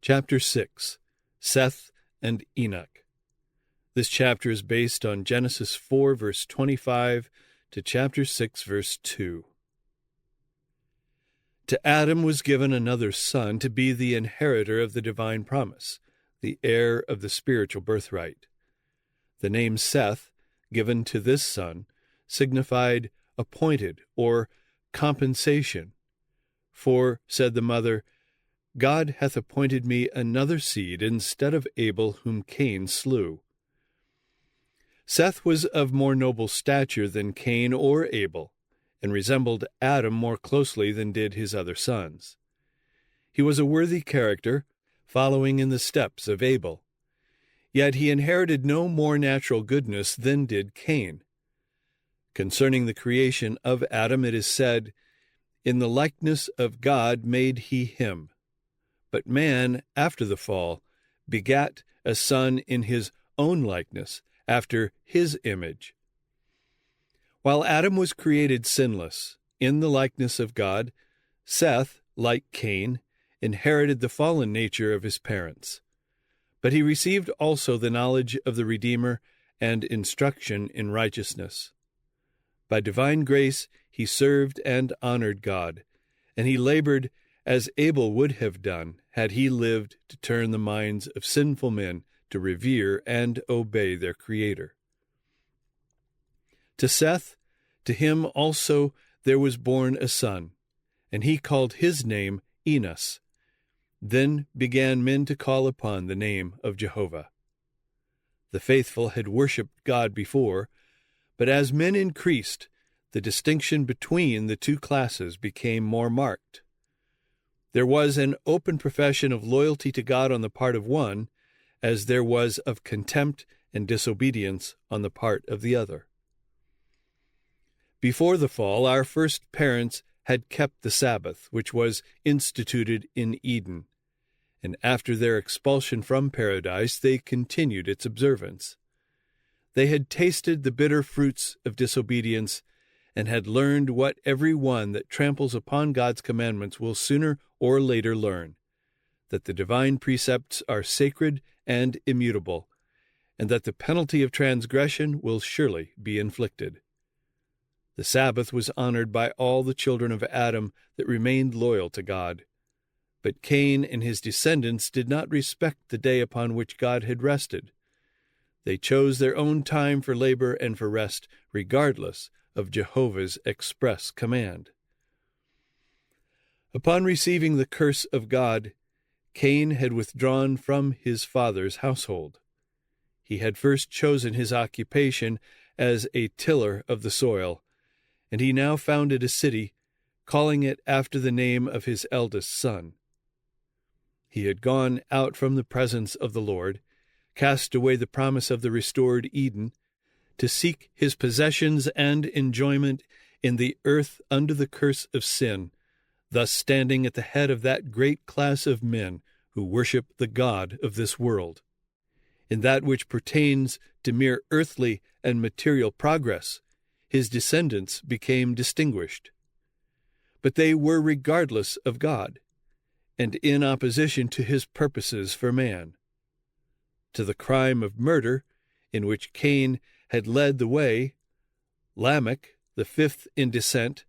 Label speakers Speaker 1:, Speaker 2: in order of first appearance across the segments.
Speaker 1: Chapter 6, Seth and Enoch. This chapter is based on Genesis 4, verse 25 to chapter 6, verse 2. To Adam was given another son to be the inheritor of the divine promise, the heir of the spiritual birthright. The name Seth, given to this son, signified appointed or compensation. For, said the mother, God hath appointed me another seed instead of Abel whom Cain slew. Seth was of more noble stature than Cain or Abel, and resembled Adam more closely than did his other sons. He was a worthy character, following in the steps of Abel. Yet he inherited no more natural goodness than did Cain. Concerning the creation of Adam it is said, In the likeness of God made he him. But man, after the fall, begat a son in his own likeness, after his image. While Adam was created sinless, in the likeness of God, Seth, like Cain, inherited the fallen nature of his parents. But he received also the knowledge of the Redeemer and instruction in righteousness. By divine grace he served and honored God, and he labored as Abel would have done had he lived to turn the minds of sinful men to revere and obey their Creator. To Seth, to him also there was born a son, and he called his name Enos. Then began men to call upon the name of Jehovah. The faithful had worshipped God before, but as men increased, the distinction between the two classes became more marked. There was an open profession of loyalty to God on the part of one, as there was of contempt and disobedience on the part of the other. Before the fall, our first parents had kept the Sabbath, which was instituted in Eden, and after their expulsion from paradise, they continued its observance. They had tasted the bitter fruits of disobedience and had learned what every one that tramples upon God's commandments will sooner or later learn, that the divine precepts are sacred and immutable, and that the penalty of transgression will surely be inflicted. The Sabbath was honored by all the children of Adam that remained loyal to God. But Cain and his descendants did not respect the day upon which God had rested. They chose their own time for labor and for rest, regardless of Jehovah's express command. Upon receiving the curse of God, Cain had withdrawn from his father's household. He had first chosen his occupation as a tiller of the soil, and he now founded a city, calling it after the name of his eldest son. He had gone out from the presence of the Lord, cast away the promise of the restored Eden, to seek his possessions and enjoyment in the earth under the curse of sin, thus standing at the head of that great class of men who worship the God of this world. In that which pertains to mere earthly and material progress, his descendants became distinguished. But they were regardless of God, and in opposition to his purposes for man. To the crime of murder, in which Cain had led the way, Lamech, the fifth in descent,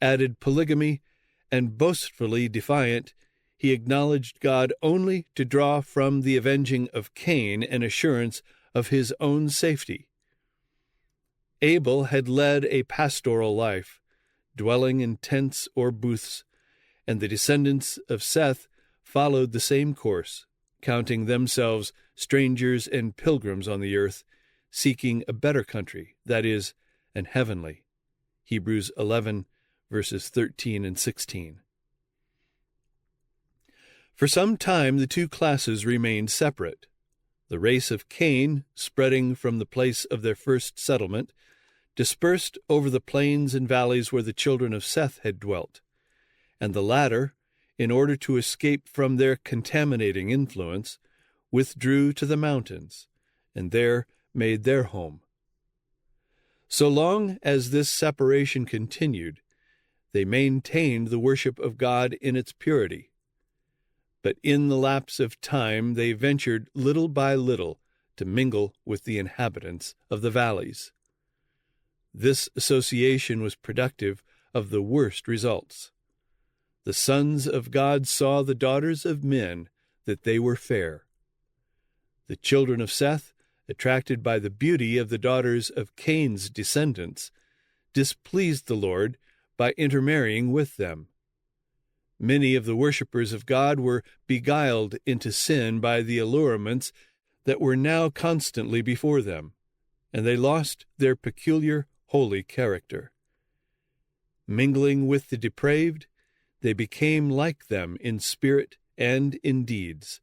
Speaker 1: added polygamy, and boastfully defiant, he acknowledged God only to draw from the avenging of Cain an assurance of his own safety. Abel had led a pastoral life, dwelling in tents or booths, and the descendants of Seth followed the same course, counting themselves strangers and pilgrims on the earth, seeking a better country, that is, an heavenly. Hebrews 11, verses 13 and 16. For some time the two classes remained separate. The race of Cain, spreading from the place of their first settlement, dispersed over the plains and valleys where the children of Seth had dwelt, and the latter, in order to escape from their contaminating influence, withdrew to the mountains, and there made their home. So long as this separation continued, they maintained the worship of God in its purity. But in the lapse of time they ventured little by little to mingle with the inhabitants of the valleys. This association was productive of the worst results. The sons of God saw the daughters of men that they were fair. The children of Seth, attracted by the beauty of the daughters of Cain's descendants, displeased the Lord by intermarrying with them. Many of the worshippers of God were beguiled into sin by the allurements that were now constantly before them, and they lost their peculiar holy character. Mingling with the depraved, they became like them in spirit and in deeds.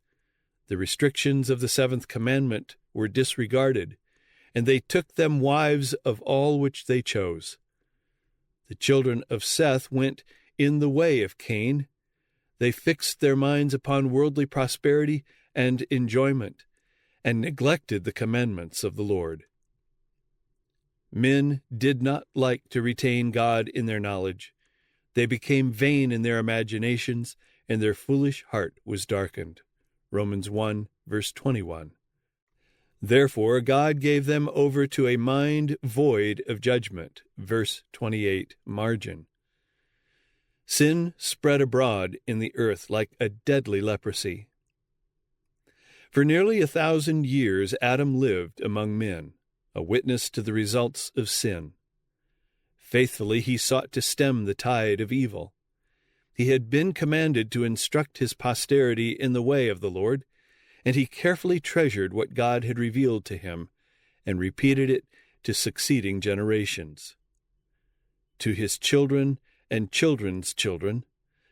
Speaker 1: The restrictions of the seventh commandment were disregarded, and they took them wives of all which they chose. The children of Seth went in the way of Cain. They fixed their minds upon worldly prosperity and enjoyment, and neglected the commandments of the Lord. Men did not like to retain God in their knowledge. They became vain in their imaginations, and their foolish heart was darkened. Romans 1, verse 21. Therefore God gave them over to a mind void of judgment. Verse 28, margin. Sin spread abroad in the earth like a deadly leprosy. For nearly 1,000 years Adam lived among men, a witness to the results of sin. Faithfully he sought to stem the tide of evil. He had been commanded to instruct his posterity in the way of the Lord, and he carefully treasured what God had revealed to him, and repeated it to succeeding generations. To his children and children's children,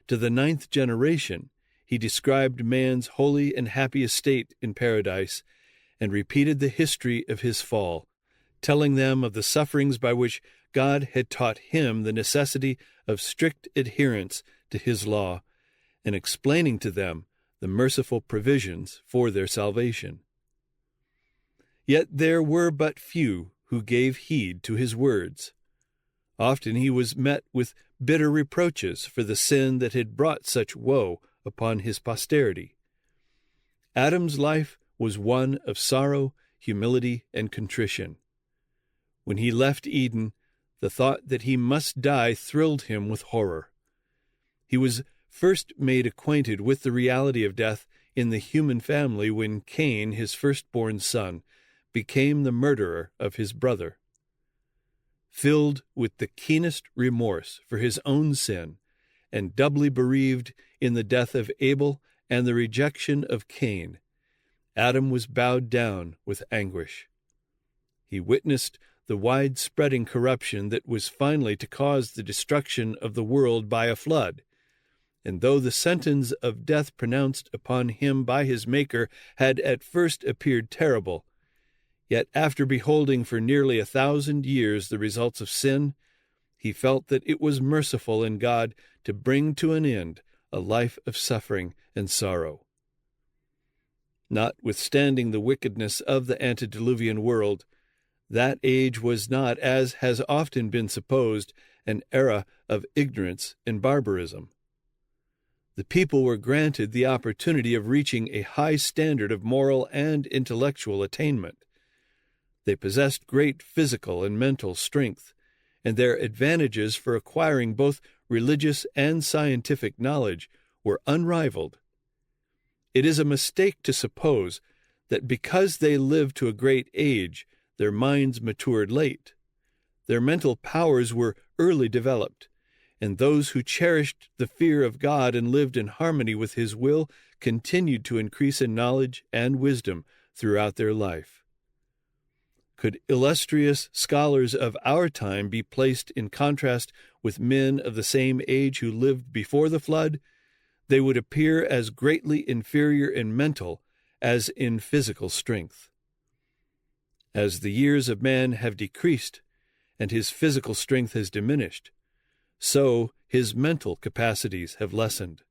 Speaker 1: to the 9th generation, he described man's holy and happy estate in paradise, and repeated the history of his fall, telling them of the sufferings by which God had taught him the necessity of strict adherence to his law, and explaining to them the merciful provisions for their salvation. Yet there were but few who gave heed to his words. Often he was met with bitter reproaches for the sin that had brought such woe upon his posterity. Adam's life was one of sorrow, humility, and contrition. When he left Eden, the thought that he must die thrilled him with horror. He was first made acquainted with the reality of death in the human family when Cain, his firstborn son, became the murderer of his brother. Filled with the keenest remorse for his own sin, and doubly bereaved in the death of Abel and the rejection of Cain, Adam was bowed down with anguish. He witnessed the wide-spreading corruption that was finally to cause the destruction of the world by a flood, and though the sentence of death pronounced upon him by his Maker had at first appeared terrible, yet after beholding for nearly 1,000 years the results of sin, he felt that it was merciful in God to bring to an end a life of suffering and sorrow. Notwithstanding the wickedness of the antediluvian world, that age was not, as has often been supposed, an era of ignorance and barbarism. The people were granted the opportunity of reaching a high standard of moral and intellectual attainment. They possessed great physical and mental strength, and their advantages for acquiring both religious and scientific knowledge were unrivaled. It is a mistake to suppose that because they lived to a great age, their minds matured late. Their mental powers were early developed, and those who cherished the fear of God and lived in harmony with his will continued to increase in knowledge and wisdom throughout their life. Could illustrious scholars of our time be placed in contrast with men of the same age who lived before the flood, they would appear as greatly inferior in mental as in physical strength. As the years of man have decreased, and his physical strength has diminished, so his mental capacities have lessened.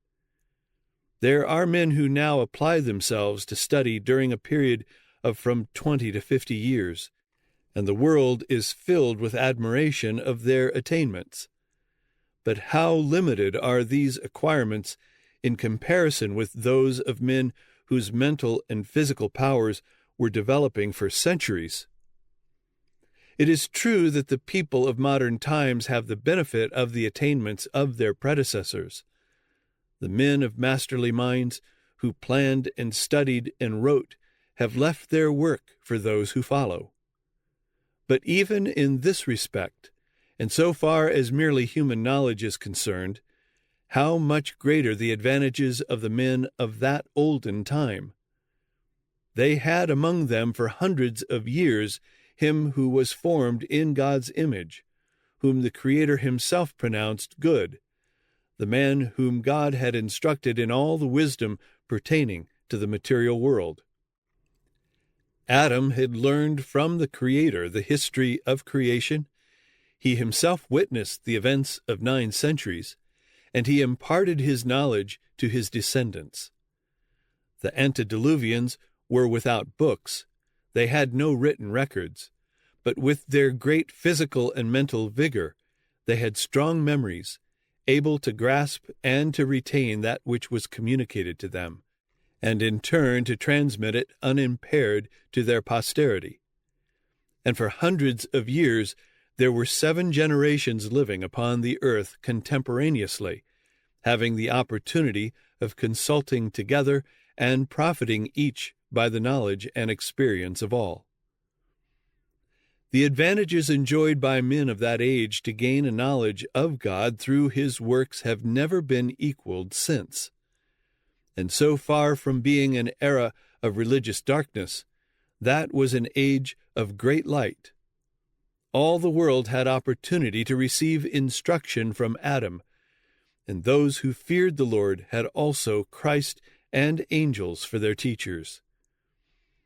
Speaker 1: There are men who now apply themselves to study during a period of from 20 to 50 years, and the world is filled with admiration of their attainments. But how limited are these acquirements in comparison with those of men whose mental and physical powers were developing for centuries. It is true that the people of modern times have the benefit of the attainments of their predecessors. The men of masterly minds who planned and studied and wrote have left their work for those who follow. But even in this respect, and so far as merely human knowledge is concerned, how much greater the advantages of the men of that olden time! They had among them for hundreds of years him who was formed in God's image, whom the Creator himself pronounced good, the man whom God had instructed in all the wisdom pertaining to the material world. Adam had learned from the Creator the history of creation. He himself witnessed the events of 9 centuries, and he imparted his knowledge to his descendants. The antediluvians were without books. They had no written records, but with their great physical and mental vigor, they had strong memories, able to grasp and to retain that which was communicated to them, and in turn to transmit it unimpaired to their posterity. And for hundreds of years there were 7 generations living upon the earth contemporaneously, having the opportunity of consulting together and profiting each by the knowledge and experience of all. The advantages enjoyed by men of that age to gain a knowledge of God through his works have never been equaled since. And so far from being an era of religious darkness, that was an age of great light. All the world had opportunity to receive instruction from Adam, and those who feared the Lord had also Christ and angels for their teachers.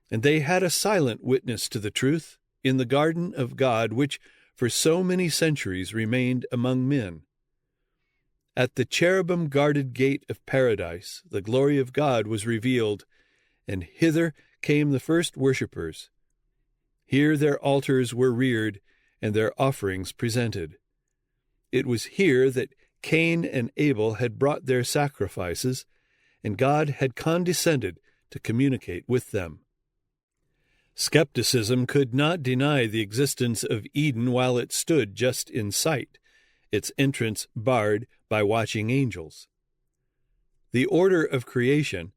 Speaker 1: And they had a silent witness to the truth in the garden of God, which for so many centuries remained among men. At the cherubim-guarded gate of paradise, the glory of God was revealed, and hither came the first worshippers. Here their altars were reared, and their offerings presented. It was here that Cain and Abel had brought their sacrifices, and God had condescended to communicate with them. Skepticism could not deny the existence of Eden while it stood just in sight, its entrance barred by watching angels. The order of creation,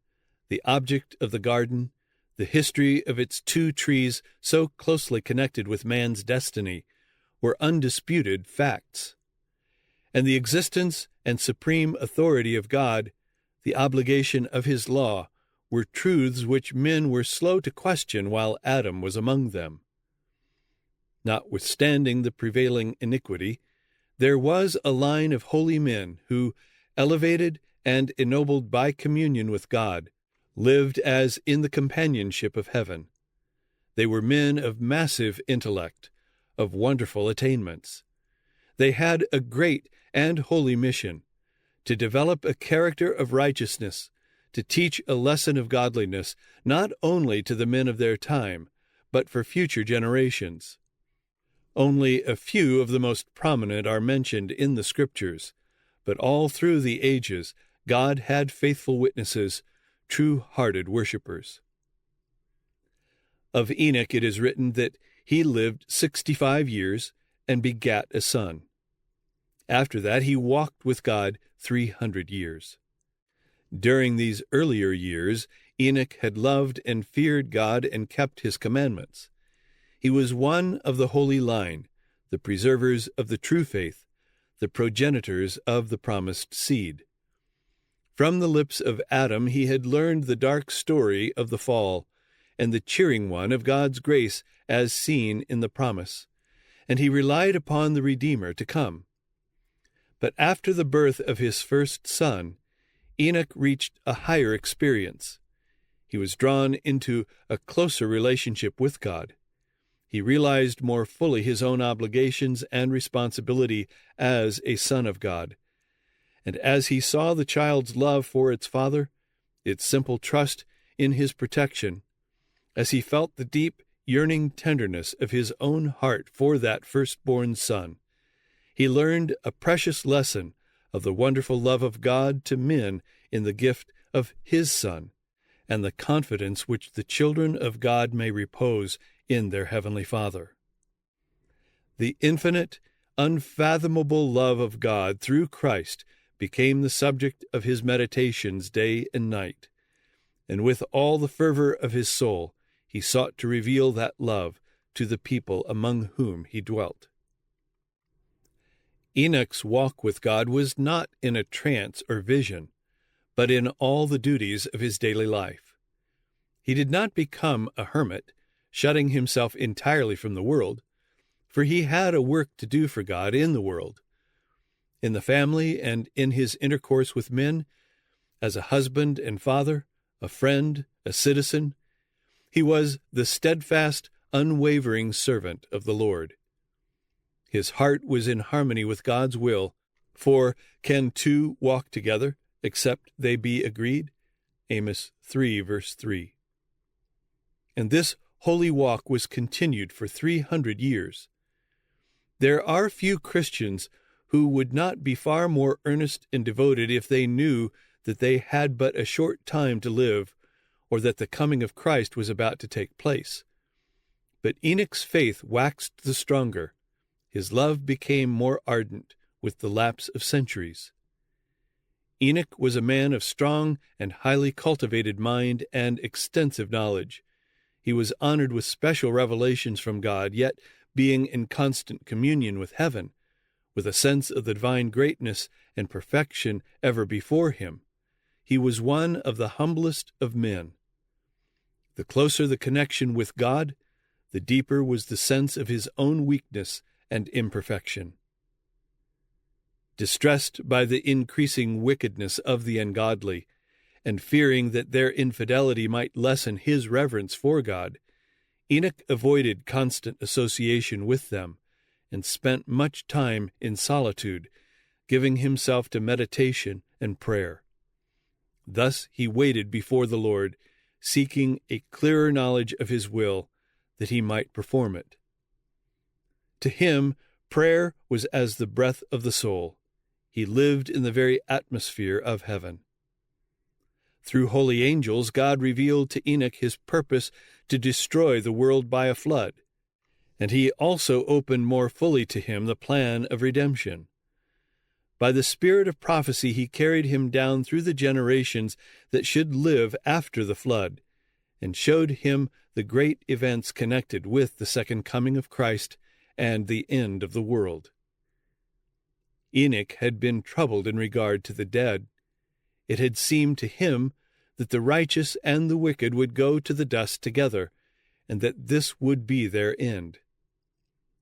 Speaker 1: the object of the garden, the history of its 2 trees so closely connected with man's destiny, were undisputed facts. And the existence and supreme authority of God, the obligation of his law, were truths which men were slow to question while Adam was among them. Notwithstanding the prevailing iniquity, there was a line of holy men who, elevated and ennobled by communion with God, lived as in the companionship of heaven. They were men of massive intellect, of wonderful attainments. They had a great and holy mission, to develop a character of righteousness, to teach a lesson of godliness, not only to the men of their time, but for future generations. Only a few of the most prominent are mentioned in the Scriptures, but all through the ages God had faithful witnesses, true-hearted worshippers. Of Enoch it is written that he lived 65 years and begat a son. After that he walked with God 300 years. During these earlier years, Enoch had loved and feared God and kept his commandments. He was one of the holy line, the preservers of the true faith, the progenitors of the promised seed. From the lips of Adam he had learned the dark story of the fall, and the cheering one of God's grace as seen in the promise, and he relied upon the Redeemer to come. But after the birth of his first son, Enoch reached a higher experience. He was drawn into a closer relationship with God. He realized more fully his own obligations and responsibility as a son of God. And as he saw the child's love for its father, its simple trust in his protection, as he felt the deep, yearning tenderness of his own heart for that firstborn son, he learned a precious lesson of the wonderful love of God to men in the gift of his Son, and the confidence which the children of God may repose in their heavenly Father. The infinite, unfathomable love of God through Christ became the subject of his meditations day and night, and with all the fervor of his soul he sought to reveal that love to the people among whom he dwelt. Enoch's walk with God was not in a trance or vision, but in all the duties of his daily life. He did not become a hermit, shutting himself entirely from the world, for he had a work to do for God in the world. In the family and in his intercourse with men, as a husband and father, a friend, a citizen, he was the steadfast, unwavering servant of the Lord. His heart was in harmony with God's will, for can two walk together except they be agreed? Amos 3, verse 3. And this holy walk was continued for 300 years. There are few Christians who would not be far more earnest and devoted if they knew that they had but a short time to live, or that the coming of Christ was about to take place. But Enoch's faith waxed the stronger. His love became more ardent with the lapse of centuries. Enoch was a man of strong and highly cultivated mind and extensive knowledge. He was honored with special revelations from God, yet being in constant communion with heaven, with a sense of the divine greatness and perfection ever before him. He was one of the humblest of men. The closer the connection with God, the deeper was the sense of his own weakness and imperfection. Distressed by the increasing wickedness of the ungodly, and fearing that their infidelity might lessen his reverence for God, Enoch avoided constant association with them, and spent much time in solitude, giving himself to meditation and prayer. Thus he waited before the Lord, seeking a clearer knowledge of his will, that he might perform it. To him, prayer was as the breath of the soul. He lived in the very atmosphere of heaven. Through holy angels, God revealed to Enoch his purpose to destroy the world by a flood, and he also opened more fully to him the plan of redemption. By the spirit of prophecy he carried him down through the generations that should live after the flood, and showed him the great events connected with the second coming of Christ and the end of the world. Enoch had been troubled in regard to the dead. It had seemed to him that the righteous and the wicked would go to the dust together, and that this would be their end.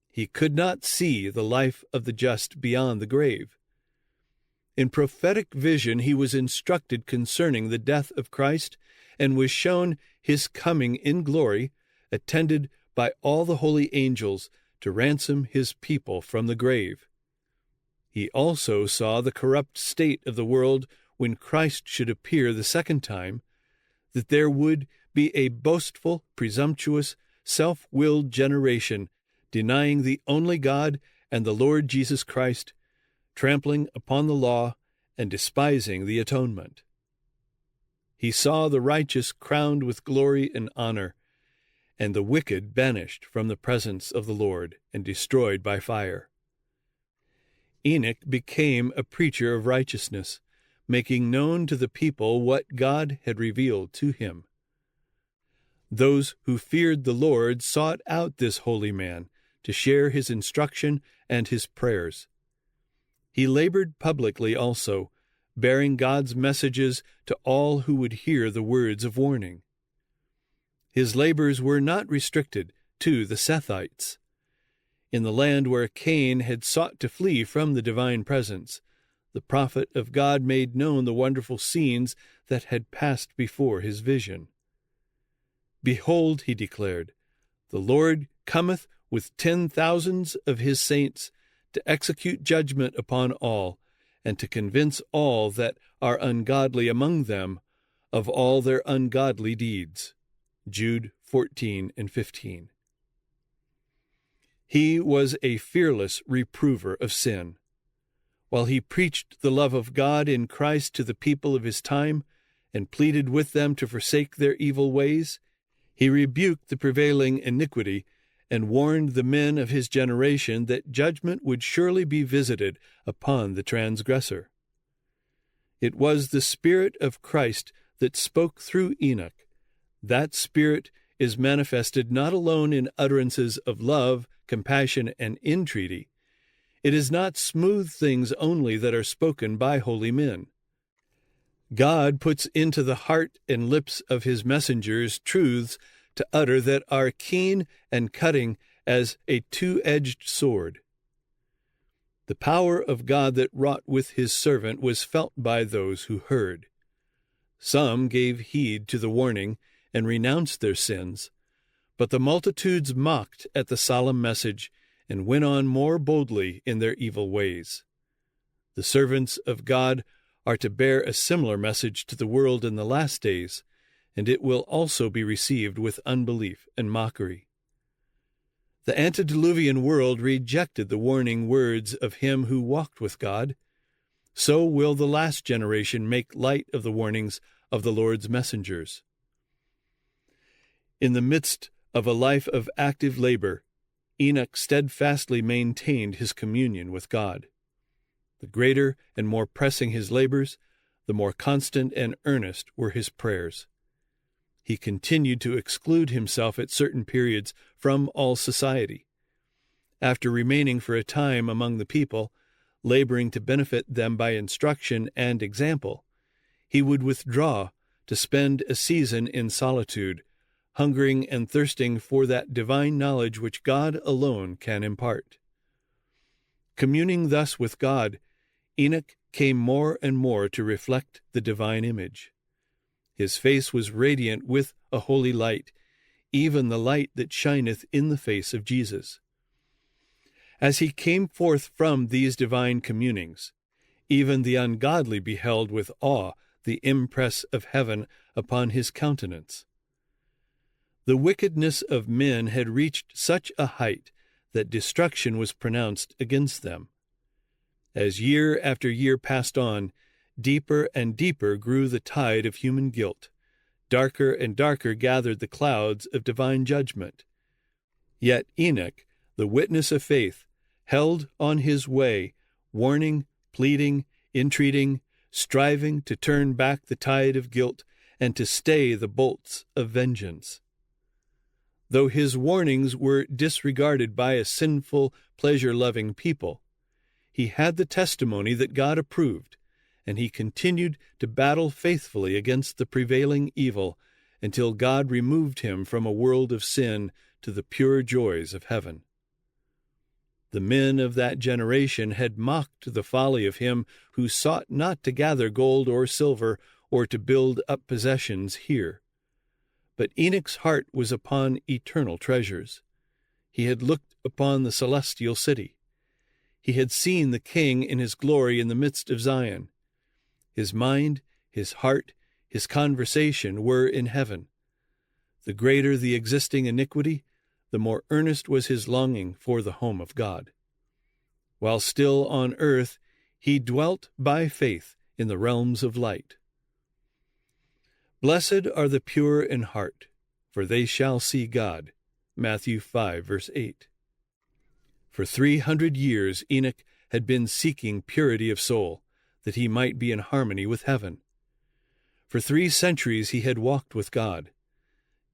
Speaker 1: He could not see the life of the just beyond the grave. In prophetic vision he was instructed concerning the death of Christ, and was shown his coming in glory, attended by all the holy angels, to ransom his people from the grave. He also saw the corrupt state of the world when Christ should appear the second time, that there would be a boastful, presumptuous, self-willed generation, denying the only God and the Lord Jesus Christ, trampling upon the law and despising the atonement. He saw the righteous crowned with glory and honor, and the wicked banished from the presence of the Lord and destroyed by fire. Enoch became a preacher of righteousness, making known to the people what God had revealed to him. Those who feared the Lord sought out this holy man to share his instruction and his prayers. He labored publicly also, bearing God's messages to all who would hear the words of warning. His labors were not restricted to the Sethites. In the land where Cain had sought to flee from the divine presence, the prophet of God made known the wonderful scenes that had passed before his vision. "Behold," he declared, "the Lord cometh with 10,000s of his saints to execute judgment upon all, and to convince all that are ungodly among them of all their ungodly deeds." Jude 14 and 15. He was a fearless reprover of sin. while he preached the love of God in Christ to the people of his time and pleaded with them to forsake their evil ways, he rebuked the prevailing iniquity and warned the men of his generation that judgment would surely be visited upon the transgressor. It was the Spirit of Christ that spoke through Enoch. That Spirit is manifested not alone in utterances of love, compassion, and entreaty. It is not smooth things only that are spoken by holy men. God puts into the heart and lips of his messengers truths to utter that are keen and cutting as a two-edged sword. The power of God that wrought with his servant was felt by those who heard. Some gave heed to the warning and renounced their sins, but the multitudes mocked at the solemn message and went on more boldly in their evil ways. The servants of God are to bear a similar message to the world in the last days, and it will also be received with unbelief and mockery. The antediluvian world rejected the warning words of him who walked with God. So will the last generation make light of the warnings of the Lord's messengers. In the midst of a life of active labor, Enoch steadfastly maintained his communion with God. The greater and more pressing his labors, the more constant and earnest were his prayers. He continued to exclude himself at certain periods from all society. After remaining for a time among the people, laboring to benefit them by instruction and example, he would withdraw to spend a season in solitude, hungering and thirsting for that divine knowledge which God alone can impart. Communing thus with God, Enoch came more and more to reflect the divine image. His face was radiant with a holy light, even the light that shineth in the face of Jesus. As he came forth from these divine communings, even the ungodly beheld with awe the impress of heaven upon his countenance. The wickedness of men had reached such a height that destruction was pronounced against them. As year after year passed on, deeper and deeper grew the tide of human guilt. Darker and darker gathered the clouds of divine judgment. Yet Enoch, the witness of faith, held on his way, warning, pleading, entreating, striving to turn back the tide of guilt and to stay the bolts of vengeance. Though his warnings were disregarded by a sinful, pleasure-loving people, he had the testimony that God approved, and he continued to battle faithfully against the prevailing evil until God removed him from a world of sin to the pure joys of heaven. The men of that generation had mocked the folly of him who sought not to gather gold or silver or to build up possessions here. But Enoch's heart was upon eternal treasures. He had looked upon the celestial city. He had seen the King in his glory in the midst of Zion. His mind, his heart, his conversation were in heaven. The greater the existing iniquity, the more earnest was his longing for the home of God. While still on earth, he dwelt by faith in the realms of light. Blessed are the pure in heart, for they shall see God. Matthew 5, verse 8. For 300 years Enoch had been seeking purity of soul, that he might be in harmony with heaven. For 3 centuries he had walked with God.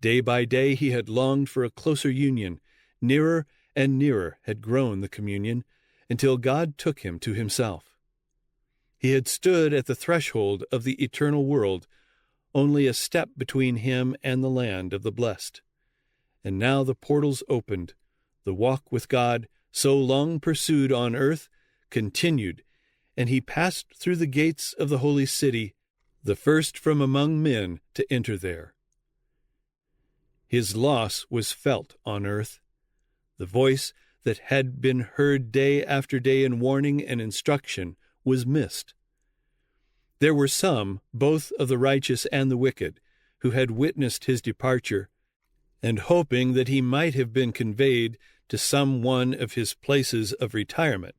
Speaker 1: Day by day he had longed for a closer union. Nearer and nearer had grown the communion, until God took him to himself. He had stood at the threshold of the eternal world, only a step between him and the land of the blessed. And now the portals opened. The walk with God, so long pursued on earth, continued, and he passed through the gates of the holy city, the first from among men to enter there. His loss was felt on earth. The voice that had been heard day after day in warning and instruction was missed. There were some, both of the righteous and the wicked, who had witnessed his departure, and hoping that he might have been conveyed to some one of his places of retirement,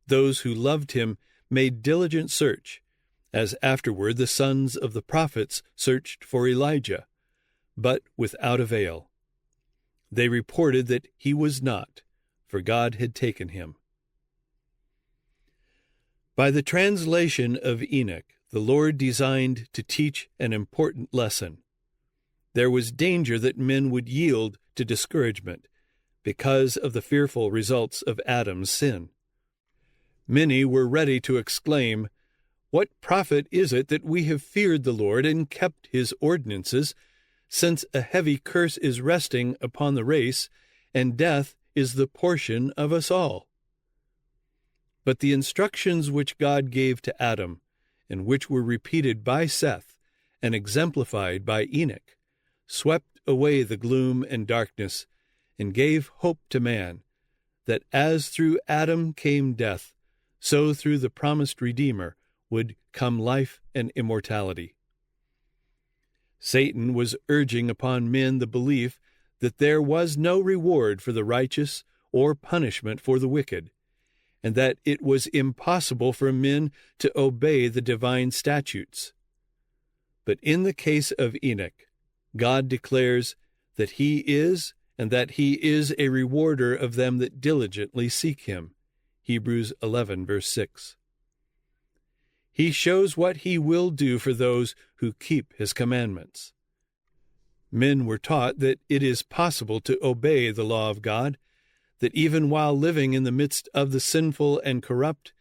Speaker 1: those who loved him made diligent search, as afterward the sons of the prophets searched for Elijah, but without avail. They reported that he was not, for God had taken him. By the translation of Enoch, the Lord designed to teach an important lesson. There was danger that men would yield to discouragement because of the fearful results of Adam's sin. Many were ready to exclaim, "What profit is it that we have feared the Lord and kept his ordinances, since a heavy curse is resting upon the race, and death is the portion of us all?" But the instructions which God gave to Adam, and which were repeated by Seth and exemplified by Enoch, swept away the gloom and darkness, and gave hope to man, that as through Adam came death, so through the promised Redeemer would come life and immortality. Satan was urging upon men the belief that there was no reward for the righteous or punishment for the wicked, and that it was impossible for men to obey the divine statutes. But in the case of Enoch, God declares that he is, and that he is a rewarder of them that diligently seek him. Hebrews 11, verse 6. He shows what he will do for those who keep his commandments. Men were taught that it is possible to obey the law of God, that even while living in the midst of the sinful and corrupt,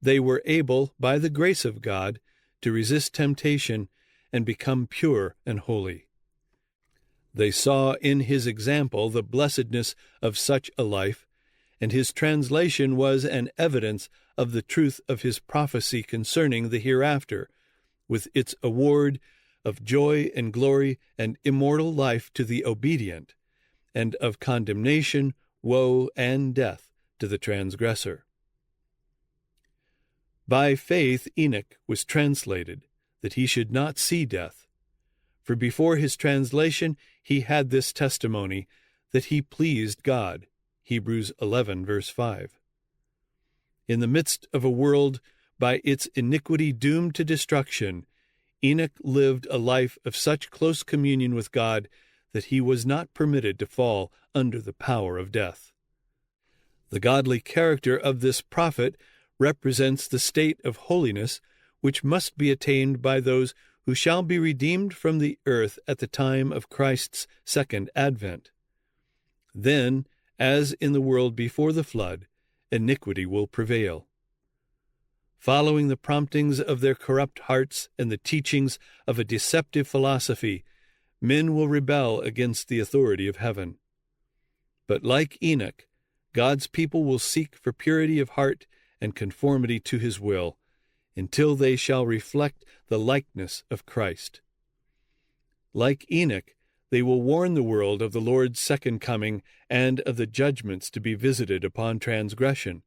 Speaker 1: they were able, by the grace of God, to resist temptation and become pure and holy. They saw in his example the blessedness of such a life, and his translation was an evidence of the truth of his prophecy concerning the hereafter, with its award of joy and glory and immortal life to the obedient, and of condemnation, woe, and death to the transgressor. By faith Enoch was translated, that he should not see death. For before his translation he had this testimony, that he pleased God. Hebrews 11, verse 5. In the midst of a world by its iniquity doomed to destruction, Enoch lived a life of such close communion with God that he was not permitted to fall under the power of death. The godly character of this prophet represents the state of holiness which must be attained by those who shall be redeemed from the earth at the time of Christ's second advent. Then, as in the world before the flood, iniquity will prevail. Following the promptings of their corrupt hearts and the teachings of a deceptive philosophy, men will rebel against the authority of heaven. But like Enoch, God's people will seek for purity of heart and conformity to his will, until they shall reflect the likeness of Christ. Like Enoch, they will warn the world of the Lord's second coming and of the judgments to be visited upon transgression,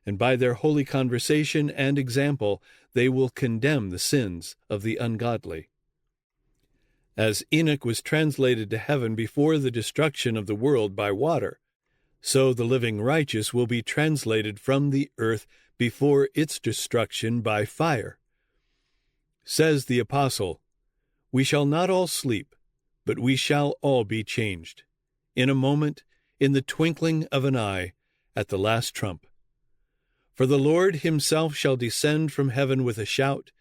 Speaker 1: and by their holy conversation and example they will condemn the sins of the ungodly. As Enoch was translated to heaven before the destruction of the world by water, so the living righteous will be translated from the earth before its destruction by fire. Says the apostle, "We shall not all sleep, but we shall all be changed, in a moment, in the twinkling of an eye, at the last trump. For the Lord himself shall descend from heaven with a shout,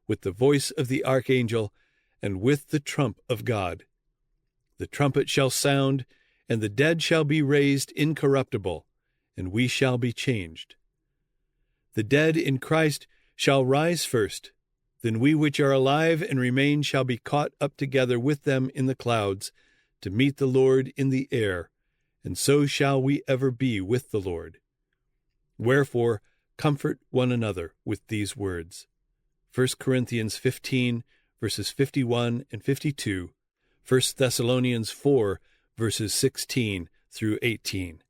Speaker 1: with the voice of the archangel, and with the trump of God. The trumpet shall sound, and the dead shall be raised incorruptible, and we shall be changed. The dead in Christ shall rise first, then we which are alive and remain shall be caught up together with them in the clouds, to meet the Lord in the air, and so shall we ever be with the Lord. Wherefore, comfort one another with these words." 1 Corinthians 15, verses 51 and 52, 1 Thessalonians 4, verses 16 through 18.